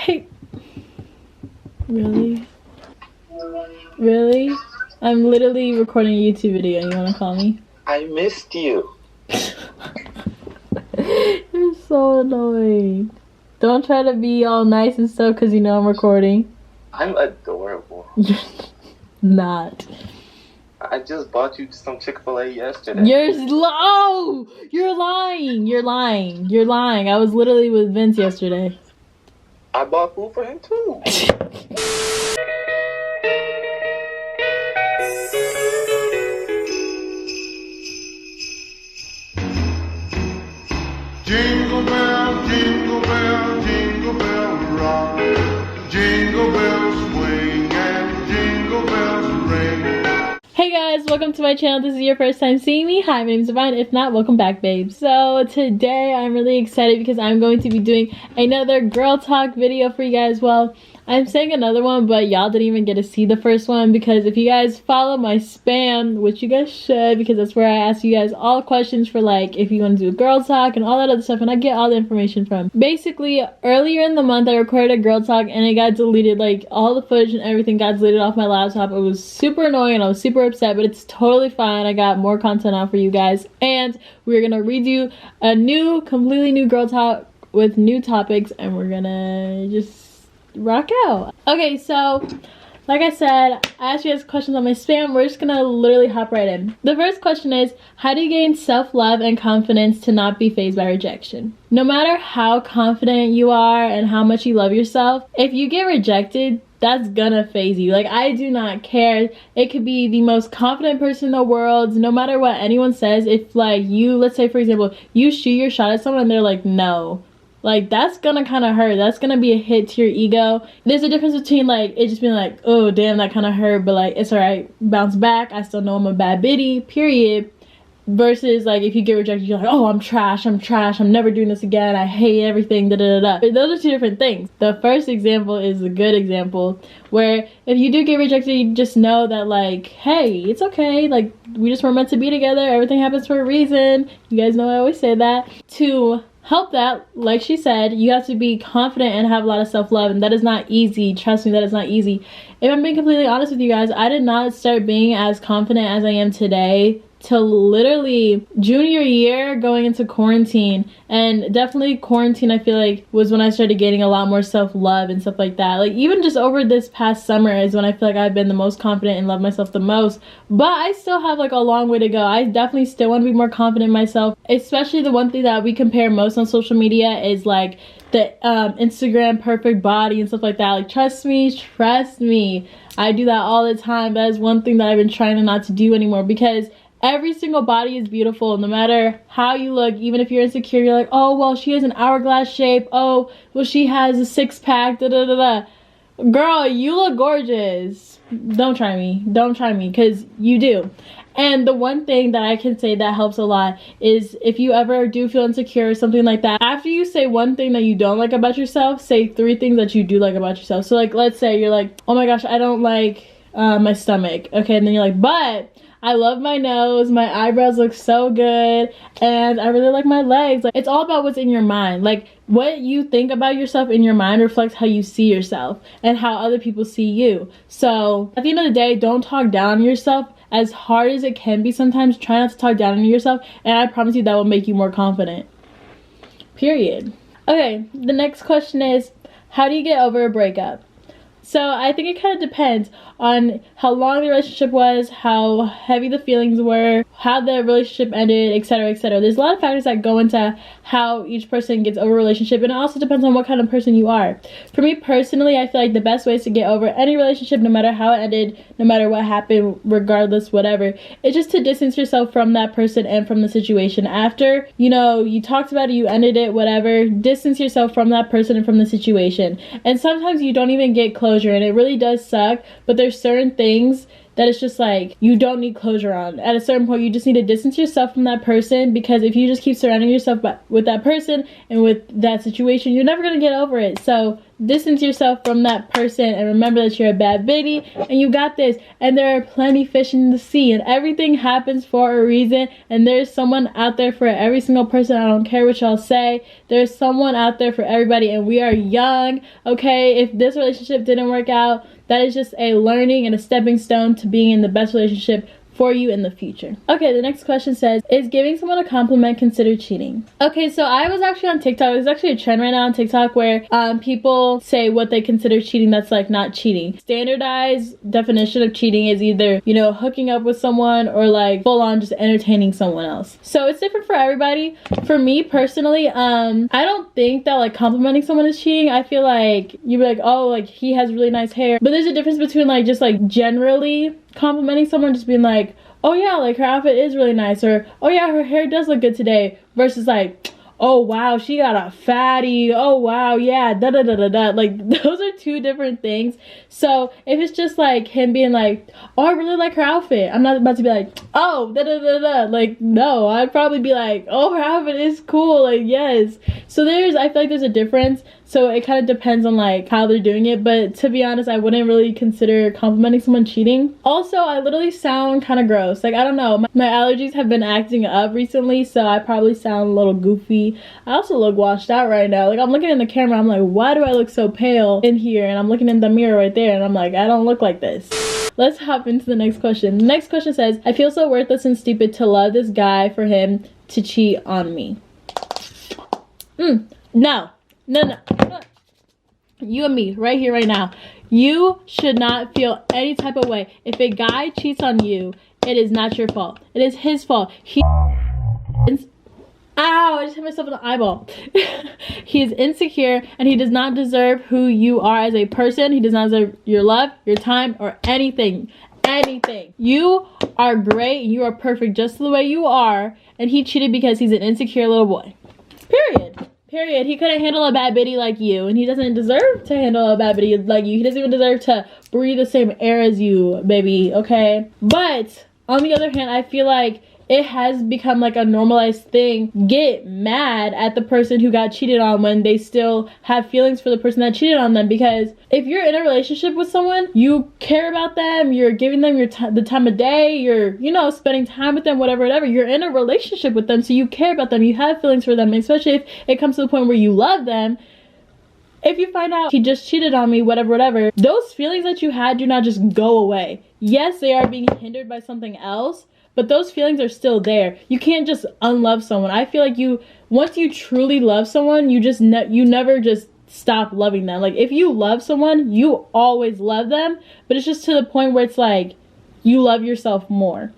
Hey. Really? Really? I'm literally recording a YouTube video. You wanna call me? I missed you. You're so annoying. Don't try to be all nice and stuff because you know I'm recording. I'm adorable. You're not. I just bought you some Chick-fil-A yesterday. You're lying. You're lying. You're lying. I was literally with Vince yesterday. I bought food for him too. Jingle bell, jingle bell, jingle bell rock. Jingle bells swing and jingle bells ring. Hey guys, welcome to my channel. This is your first time seeing me. Hi, my name is Divine. If not, welcome back, babe. So today I'm really excited because I'm going to be doing another girl talk video for you guys. Well, I'm saying another one, but y'all didn't even get to see the first one because if you guys follow my spam, which you guys should, because that's where I ask you guys all questions for like if you want to do a girl talk and all that other stuff, and I get all the information from. Basically, earlier in the month I recorded a girl talk and it got deleted, like all the footage and everything got deleted off my laptop. It was super annoying and I was super upset, but it's totally fine. I got more content out for you guys and we're gonna redo a completely new girl talk with new topics and we're gonna just rock out. Okay, so like I said, I asked you guys questions on my spam. We're just gonna literally hop right in. The first question is, how do you gain self-love and confidence to not be fazed by rejection? No matter how confident you are and how much you love yourself, if you get rejected, that's gonna faze you. Like, I do not care. It could be the most confident person in the world. No matter what anyone says, if like you, let's say for example, you shoot your shot at someone and they're like, no. Like, that's gonna kind of hurt. That's gonna be a hit to your ego. There's a difference between like it just being like, oh damn, that kind of hurt, but like it's alright, bounce back, I still know I'm a bad bitty, period. Versus like if you get rejected, you're like, oh, I'm trash, I'm never doing this again, I hate everything, da da da da. Those are two different things. The first example is a good example where if you do get rejected, you just know that like, hey, it's okay, like we just weren't meant to be together, everything happens for a reason. You guys know I always say that. To help that, like she said, you have to be confident and have a lot of self-love, and that is not easy. Trust me, that is not easy. If I'm being completely honest with you guys, I did not start being as confident as I am today till literally junior year going into quarantine. And definitely quarantine, I feel like, was when I started getting a lot more self-love and stuff like that. Like even just over this past summer is when I feel like I've been the most confident and love myself the most. But I still have like a long way to go. I definitely still want to be more confident in myself. Especially the one thing that we compare most on social media is like the Instagram perfect body and stuff like that. Like trust me, I do that all the time. That is one thing that I've been trying not to do anymore, because every single body is beautiful no matter how you look. Even if you're insecure, you're like, oh well, she has an hourglass shape, oh well, she has a six-pack, da da da da. Girl, you look gorgeous. Don't try me, because you do. And the one thing that I can say that helps a lot is if you ever do feel insecure or something like that, after you say one thing that you don't like about yourself, say 3 things that you do like about yourself. So like, let's say you're like, oh my gosh, I don't like my stomach. Okay, and then you're like, but I love my nose, my eyebrows look so good, and I really like my legs. Like, it's all about what's in your mind. Like, what you think about yourself in your mind reflects how you see yourself and how other people see you. So at the end of the day, don't talk down on yourself. As hard as it can be sometimes, try not to talk down on yourself, and I promise you that will make you more confident. Period. Okay, the next question is, how do you get over a breakup? So I think it kind of depends on how long the relationship was, how heavy the feelings were, how the relationship ended, etc, etc. There's a lot of factors that go into how each person gets over a relationship, and it also depends on what kind of person you are. For me personally, I feel like the best ways to get over any relationship, no matter how it ended, no matter what happened, regardless, whatever, is just to distance yourself from that person and from the situation. After, you know, you talked about it, you ended it, whatever, distance yourself from that person and from the situation. And sometimes you don't even get closure, and it really does suck, but there's certain things that it's just like you don't need closure on. At a certain point, you just need to distance yourself from that person, because if you just keep surrounding yourself with that person and with that situation, you're never going to get over it. So distance yourself from that person and remember that you're a bad bitty and you got this, and there are plenty fish in the sea, and everything happens for a reason, and there's someone out there for every single person. I don't care what y'all say, there's someone out there for everybody, and we are young, okay? If this relationship didn't work out, that is just a learning and a stepping stone to being in the best relationship for you in the future. Okay, the next question says, is giving someone a compliment considered cheating? Okay, so I was actually on TikTok. There's actually a trend right now on TikTok where people say what they consider cheating that's like not cheating. Standardized definition of cheating is either, you know, hooking up with someone or like full on just entertaining someone else. So it's different for everybody. For me personally, I don't think that like complimenting someone is cheating. I feel like you'd be like, oh, like he has really nice hair. But there's a difference between like just like generally complimenting someone, just being like, oh yeah, like her outfit is really nice, or oh yeah, her hair does look good today, versus like, oh wow, she got a fatty, oh wow, yeah, da da da da da. Like those are two different things. So if it's just like him being like, oh, I really like her outfit, I'm not about to be like, oh, da da da da. Like no, I'd probably be like, oh, her outfit is cool, like yes. So I feel like there's a difference. So it kind of depends on like how they're doing it, but to be honest, I wouldn't really consider complimenting someone cheating. Also, I literally sound kind of gross. Like I don't know, my allergies have been acting up recently, so I probably sound a little goofy. I also look washed out right now. Like I'm looking in the camera, I'm like, why do I look so pale in here? And I'm looking in the mirror right there, and I'm like, I don't look like this. Let's hop into the next question. The next question says, I feel so worthless and stupid to love this guy for him to cheat on me. No. You and me, right here, right now. You should not feel any type of way. If a guy cheats on you, it is not your fault. It is his fault. Ow, I just hit myself in the eyeball. He is insecure and he does not deserve who you are as a person. He does not deserve your love, your time, or anything. Anything. You are great. You are perfect just the way you are. And he cheated because he's an insecure little boy. Period. He couldn't handle a bad bitty like you, and he doesn't deserve to handle a bad bitty like you. He doesn't even deserve to breathe the same air as you, baby, okay? But on the other hand, I feel like it has become like a normalized thing. Get mad at the person who got cheated on when they still have feelings for the person that cheated on them, because if you're in a relationship with someone, you care about them, you're giving them the time of day, you're, you know, spending time with them, whatever, you're in a relationship with them, so you care about them, you have feelings for them, especially if it comes to the point where you love them. If you find out he just cheated on me, whatever, those feelings that you had do not just go away. Yes, they are being hindered by something else, but those feelings are still there. You can't just unlove someone. I feel like once you truly love someone, you never just stop loving them. Like if you love someone, you always love them, but it's just to the point where it's like you love yourself more.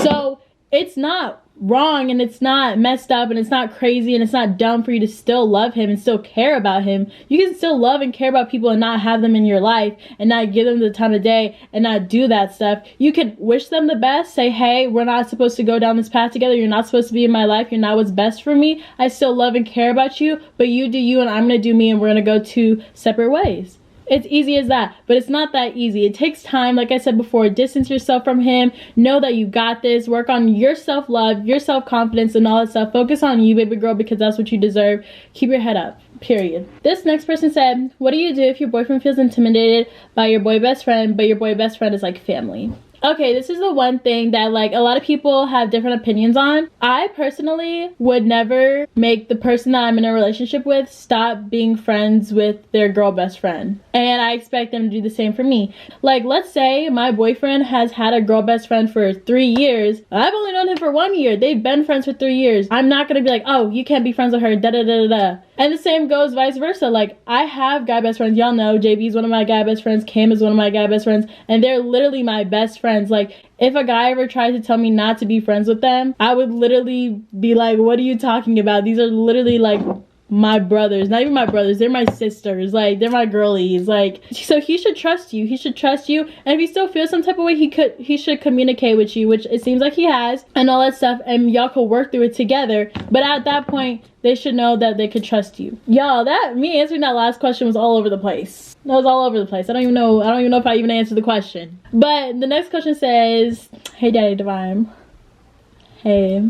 So it's not wrong and it's not messed up and it's not crazy and it's not dumb for you to still love him and still care about him. You can still love and care about people and not have them in your life and not give them the time of day and not do that stuff. You can wish them the best, say, hey, we're not supposed to go down this path together, you're not supposed to be in my life, you're not what's best for me, I still love and care about you, but you do you and I'm gonna do me and we're gonna go two separate ways. It's easy as that, but it's not that easy. It takes time. Like I said before, distance yourself from him. Know that you got this. Work on your self-love, your self-confidence, and all that stuff. Focus on you, baby girl, because that's what you deserve. Keep your head up, period. This next person said, what do you do if your boyfriend feels intimidated by your boy best friend, but your boy best friend is like family? Okay, this is the one thing that like a lot of people have different opinions on. I personally would never make the person that I'm in a relationship with stop being friends with their girl best friend. And I expect them to do the same for me. Like, let's say my boyfriend has had a girl best friend for 3 years. I've only known him for 1 year. They've been friends for 3 years. I'm not gonna be like, oh, you can't be friends with her, da da da da. And the same goes vice versa. Like, I have guy best friends. Y'all know JB is one of my guy best friends. Cam is one of my guy best friends. And they're literally my best friends. Like, if a guy ever tried to tell me not to be friends with them, I would literally be like, what are you talking about? These are literally like my brothers. Not even my brothers, they're my sisters. Like, they're my girlies. Like, so he should trust you. He should trust you. And if he still feels some type of way, he should communicate with you, which it seems like he has, and all that stuff, and y'all could work through it together. But at that point, they should know that they could trust you. Y'all, me answering that last question was all over the place. That was all over the place. I don't even know if I even answered the question. But the next question says, hey Daddy Divine. Hey,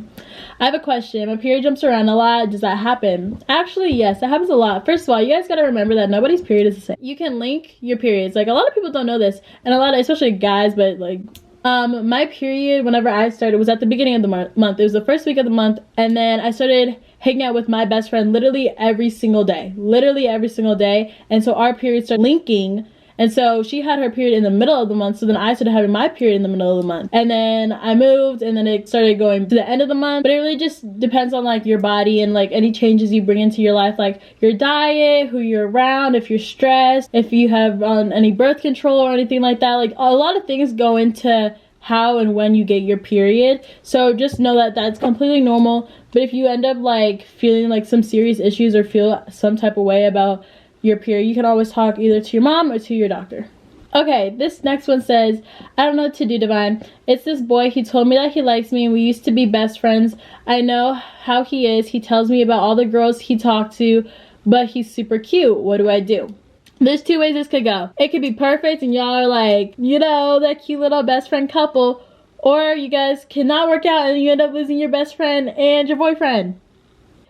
I have a question. My period jumps around a lot. Does that happen? Actually, yes, that happens a lot. First of all, you guys gotta remember that nobody's period is the same. You can link your periods. Like, a lot of people don't know this, and a lot of, especially guys, but like, my period, whenever I started, was at the beginning of the month. It was the first week of the month, and then I started hanging out with my best friend literally every single day. Literally every single day. And so our periods started linking. And so she had her period in the middle of the month, so then I started having my period in the middle of the month. And then I moved, and then it started going to the end of the month. But it really just depends on like your body and like any changes you bring into your life, like your diet, who you're around, if you're stressed, if you have any birth control or anything like that. Like, a lot of things go into how and when you get your period. So just know that that's completely normal. But if you end up like feeling like some serious issues or feel some type of way about your period, you can always talk either to your mom or to your doctor. Okay, this next one says, I don't know what to do, Divine. It's this boy. He told me that he likes me and we used to be best friends. I know how he is. He tells me about all the girls he talked to, but he's super cute. What do I do? There's two ways this could go. It could be perfect and y'all are like, you know, that cute little best friend couple, or you guys cannot work out and you end up losing your best friend and your boyfriend.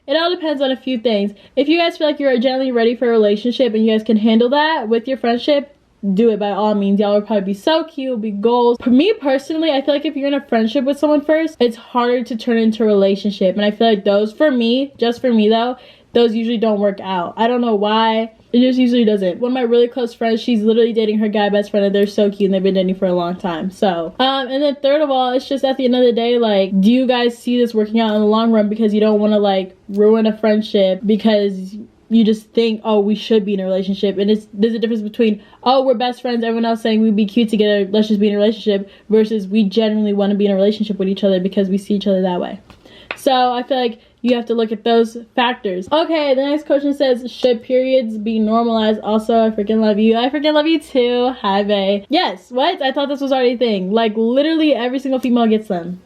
It all depends on a few things. If you guys feel like you're generally ready for a relationship and you guys can handle that with your friendship, do it by all means. Y'all will probably be so cute, be goals. For me personally, I feel like if you're in a friendship with someone first, it's harder to turn into a relationship. And I feel like those, for me, just for me though, those usually don't work out. I don't know why. It just usually doesn't. One of my really close friends, she's literally dating her guy best friend and they're so cute and they've been dating for a long time. So, and then third of all, it's just at the end of the day, like, do you guys see this working out in the long run? Because you don't want to like ruin a friendship because you just think, oh, we should be in a relationship. And there's a difference between, oh, we're best friends, everyone else saying we'd be cute together, let's just be in a relationship, versus we genuinely want to be in a relationship with each other because we see each other that way. So I feel like you have to look at those factors. Okay, the next question says, should periods be normalized? Also, I freaking love you. I freaking love you too. Hi, bae. Yes, what? I thought this was already a thing. Like, literally every single female gets them.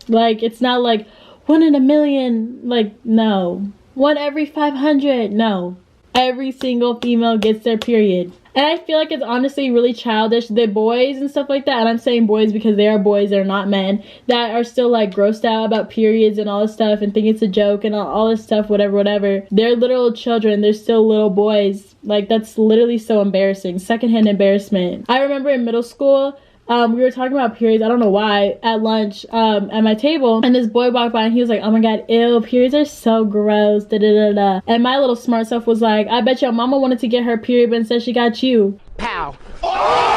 Like, it's not like 1 in a million. Like, no. 1 every 500. No. Every single female gets their period. And I feel like it's honestly really childish. The boys and stuff like that, and I'm saying boys because they are boys, they're not men, that are still like grossed out about periods and all this stuff and think it's a joke and all this stuff, whatever. They're literal children. They're still little boys. Like, that's literally so embarrassing. Secondhand embarrassment. I remember in middle school, we were talking about periods, I don't know why, at lunch, at my table, and this boy walked by and he was like, oh my god, ew, periods are so gross, da da da da. And my little smart self was like, I bet your mama wanted to get her period but instead she got you. Pow. I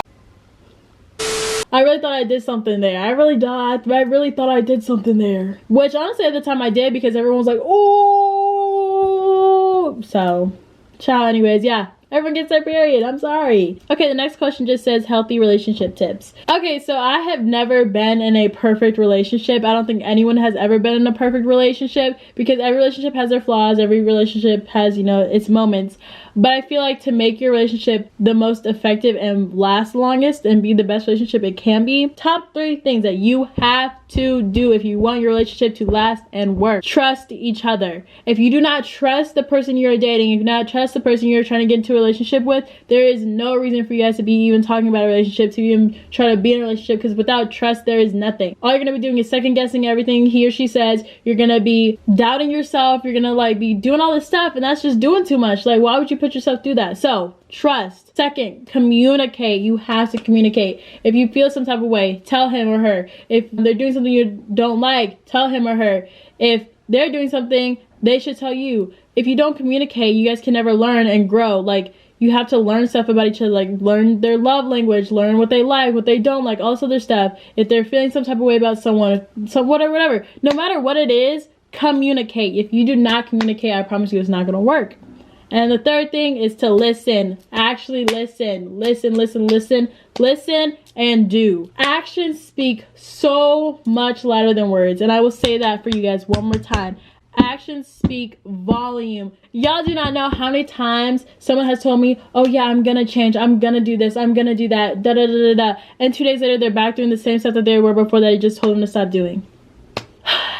really thought I did something there. I really thought I did something there. Which honestly at the time I did because everyone was like, oh. So, ciao anyways, yeah. Everyone gets their period. I'm sorry. Okay, the next question just says healthy relationship tips. Okay, so I have never been in a perfect relationship. I don't think anyone has ever been in a perfect relationship because every relationship has their flaws. Every relationship has, you know, its moments. But I feel like to make your relationship the most effective and last longest and be the best relationship it can be, top 3 things that you have to do if you want your relationship to last and work. Trust each other. If you do not trust the person you're dating, if you do not trust the person you're trying to get into a relationship with, there is no reason for you guys to be even talking about a relationship, to even try to be in a relationship, because without trust, there is nothing. All you're going to be doing is second guessing everything he or she says. You're going to be doubting yourself. You're going to like be doing all this stuff, and that's just doing too much. Like, why would you put yourself through that? So trust. Second, communicate. You have to communicate. If you feel some type of way, tell him or her. If they're doing something you don't like, tell him or her. If they're doing something, they should tell you. If you don't communicate, you guys can never learn and grow. Like, you have to learn stuff about each other, like learn their love language, learn what they like, what they don't like, all this other stuff. If they're feeling some type of way about someone, so whatever. No matter what it is, communicate. If you do not communicate, I promise you it's not gonna work. And the third thing is to listen. Actually listen. Listen and do. Actions speak so much louder than words. And I will say that for you guys one more time. Actions speak volume. Y'all do not know how many times someone has told me, oh yeah, I'm gonna change, I'm gonna do this, I'm gonna do that, da da da da da. And 2 days later, they're back doing the same stuff that they were before that I just told them to stop doing.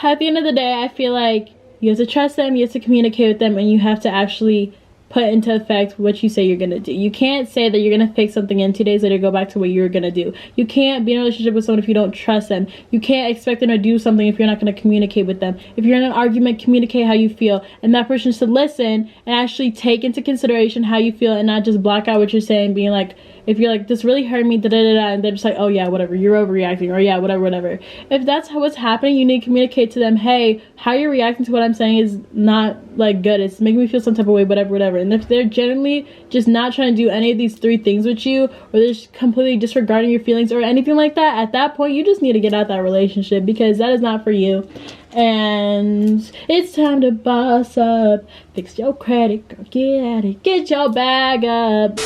At the end of the day, I feel like you have to trust them, you have to communicate with them, and you have to actually put into effect what you say you're gonna do. You can't say that you're gonna fix something and 2 days later go back to what you're gonna do. You can't be in a relationship with someone if you don't trust them. You can't expect them to do something if you're not gonna communicate with them. If you're in an argument, communicate how you feel, and that person should listen and actually take into consideration how you feel and not just block out what you're saying, being like, if you're like, this really hurt me, da da da da, and they're just like, oh yeah, whatever, you're overreacting, or yeah, whatever. If that's what's happening, you need to communicate to them, hey, how you're reacting to what I'm saying is not like good. It's making me feel some type of way, whatever. And if they're genuinely just not trying to do any of these 3 things with you, or they're just completely disregarding your feelings or anything like that, at that point, you just need to get out that relationship, because that is not for you. And it's time to boss up, fix your credit, girl, get at it, get your bag up.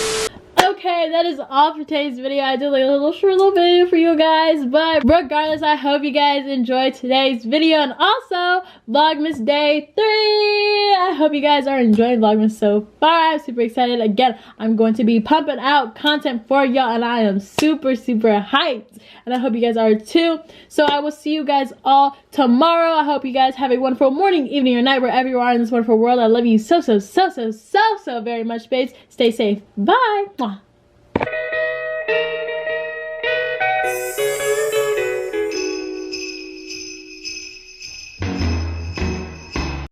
Okay, that is all for today's video. I did like a little short little video for you guys, but regardless, I hope you guys enjoyed today's video, and also Vlogmas Day 3. I hope you guys are enjoying Vlogmas so far. I'm super excited. Again, I'm going to be pumping out content for y'all, and I am super hyped, and I hope you guys are too. So I will see you guys all tomorrow. I hope you guys have a wonderful morning, evening, or night, wherever you are in this wonderful world. I love you so very much, babes. Stay safe. Bye. Mwah.